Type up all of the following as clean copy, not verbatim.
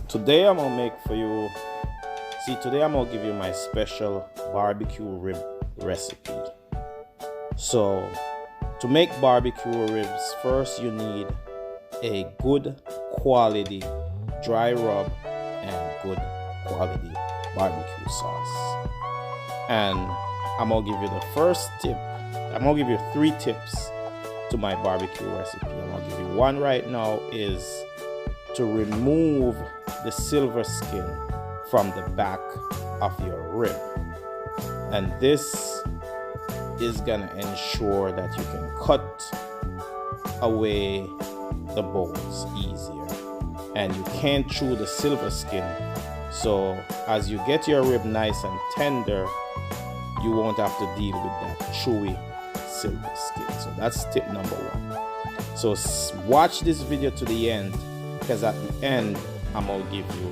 Today I'm gonna make for you. Today I'm gonna give you my special barbecue rib recipe. So, to make barbecue ribs, first you need a good quality dry rub and good quality barbecue sauce. And I'm gonna give you the first tip. I'm gonna give you 3 tips to my barbecue recipe. I'm gonna give you one right now is to remove the silver skin from the back of your rib. And this is gonna ensure that you can cut away the bones easier and you can't chew the silver skin. So as you get your rib nice and tender, you won't have to deal with that chewy silver skin. So that's tip number 1. So watch this video to the end, because at the end I'm gonna give you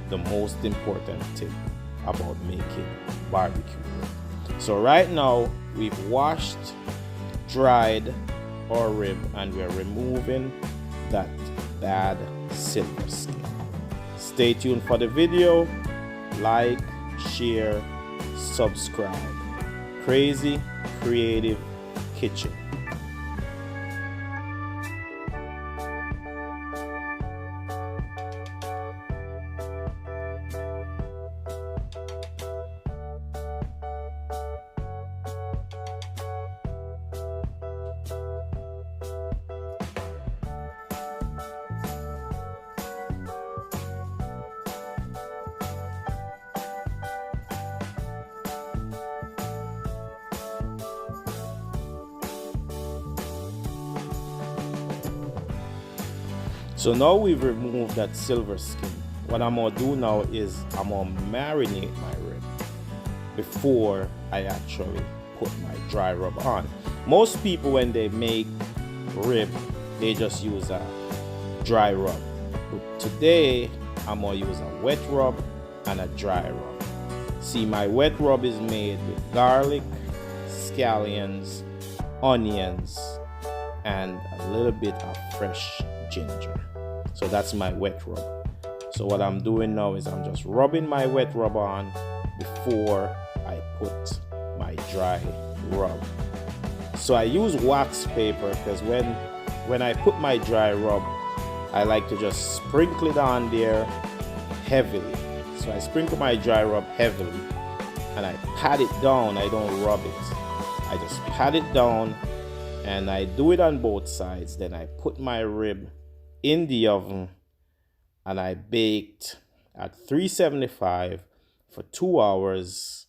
the most important tip about making barbecue rib. So right now we've washed, dried our rib, and we're removing that bad silver skin. Stay tuned for the video. Like, share, subscribe. Crazy Creative Kitchen. So now we've removed that silver skin. What I'm gonna do now is I'm gonna marinate my rib before I actually put my dry rub on. Most people, when they make rib, they just use a dry rub. But today I'm gonna use a wet rub and a dry rub. See, my wet rub is made with garlic, scallions, onions, and a little bit of fresh ginger. So that's my wet rub. So what I'm doing now is I'm just rubbing my wet rub on before I put my dry rub. So I use wax paper because when I put my dry rub, I like to just sprinkle it on there heavily. So I sprinkle my dry rub heavily and I pat it down. I don't rub it. I just pat it down and I do it on both sides. Then I put my rib in the oven and I baked at 375 for 2 hours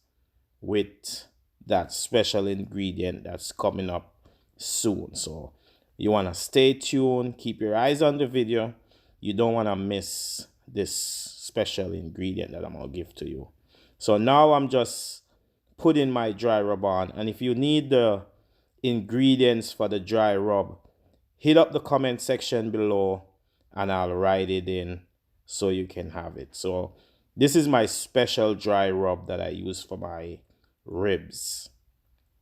with that special ingredient that's coming up soon. So you want to stay tuned, keep your eyes on the video. You don't want to miss this special ingredient that I'm going to give to you. So now I'm just putting my dry rub on, and if you need the ingredients for the dry rub, hit up the comment section below and I'll write it in so you can have it. So this is my special dry rub that I use for my ribs.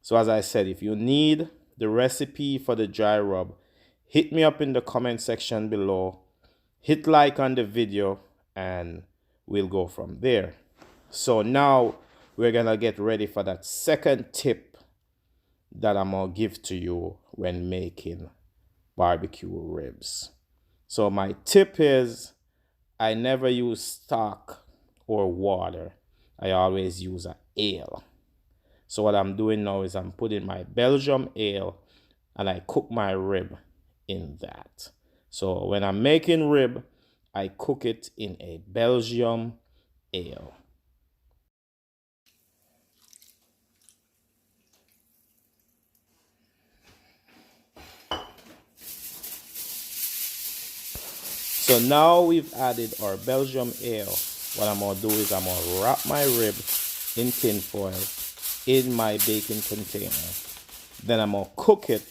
So as I said, if you need the recipe for the dry rub, hit me up in the comment section below. Hit like on the video and we'll go from there. So now we're gonna get ready for that second tip that I'm gonna give to you when making barbecue ribs. So my tip is I never use stock or water. I always use an ale. So what I'm doing now is I'm putting my Belgium ale and I cook my rib in that. So when I'm making rib, I cook it in a Belgium ale. So now we've added our Belgium ale. What I'm going to do is I'm going to wrap my rib in tin foil in my baking container. Then I'm going to cook it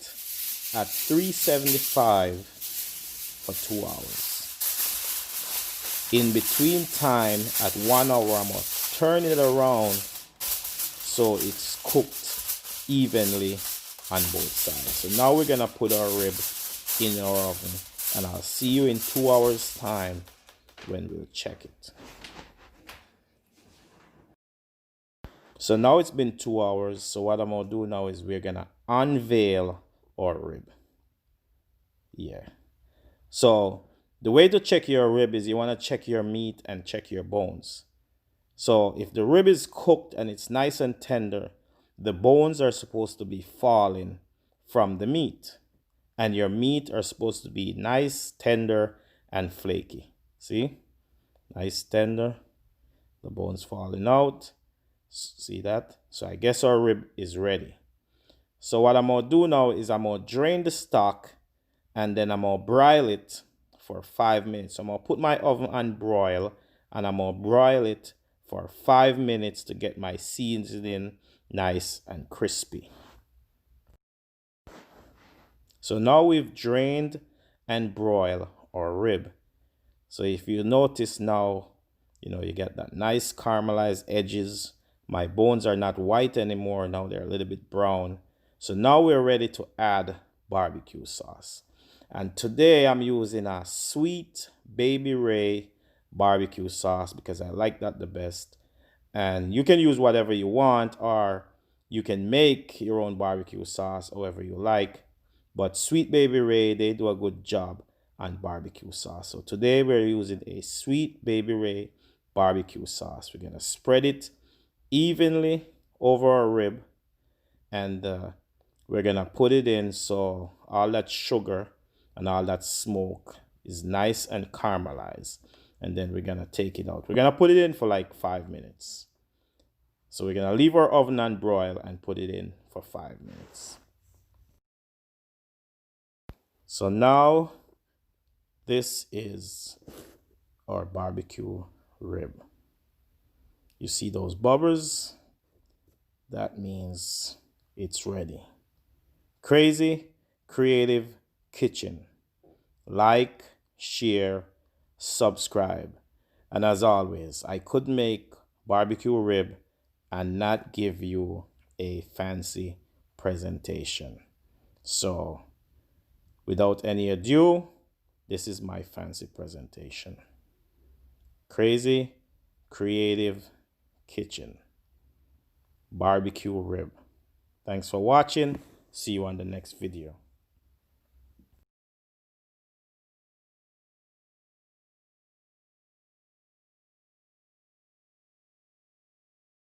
at 375 for 2 hours. In between time, at 1 hour, I'm going to turn it around so it's cooked evenly on both sides. So now we're going to put our rib in our oven. And I'll see you in 2 hours time when we'll check it. So now it's been 2 hours. So what I'm gonna do now is we're gonna unveil our rib. Yeah. So the way to check your rib is you want to check your meat and check your bones. So if the rib is cooked and it's nice and tender, the bones are supposed to be falling from the meat. And your meat are supposed to be nice, tender, and flaky. See? Nice, tender. The bones falling out. See that? So I guess our rib is ready. So what I'm going to do now is I'm going to drain the stock and then I'm going to broil it for 5 minutes. So I'm going to put my oven on broil and I'm going to broil it for 5 minutes to get my seasoning nice and crispy. So now we've drained and broiled our rib. So if you notice now, you get that nice caramelized edges. My bones are not white anymore. Now they're a little bit brown. So now we're ready to add barbecue sauce. And today I'm using a sweet Baby Ray barbecue sauce because I like that the best. And you can use whatever you want, or you can make your own barbecue sauce however you like. But Sweet Baby Ray, they do a good job on barbecue sauce. So today we're using a Sweet Baby Ray barbecue sauce. We're going to spread it evenly over our rib, and we're going to put it in so all that sugar and all that smoke is nice and caramelized. And then we're going to take it out. We're going to put it in for like 5 minutes. So we're going to leave our oven on broil and put it in for 5 minutes. So now this is our barbecue rib. You see those bubbles? That means it's ready. Crazy Creative Kitchen. Like, share, subscribe. And as always, I could make barbecue rib and not give you a fancy presentation. So without any ado, this is my fancy presentation. Crazy Creative Kitchen. Barbecue rib. Thanks for watching. See you on the next video.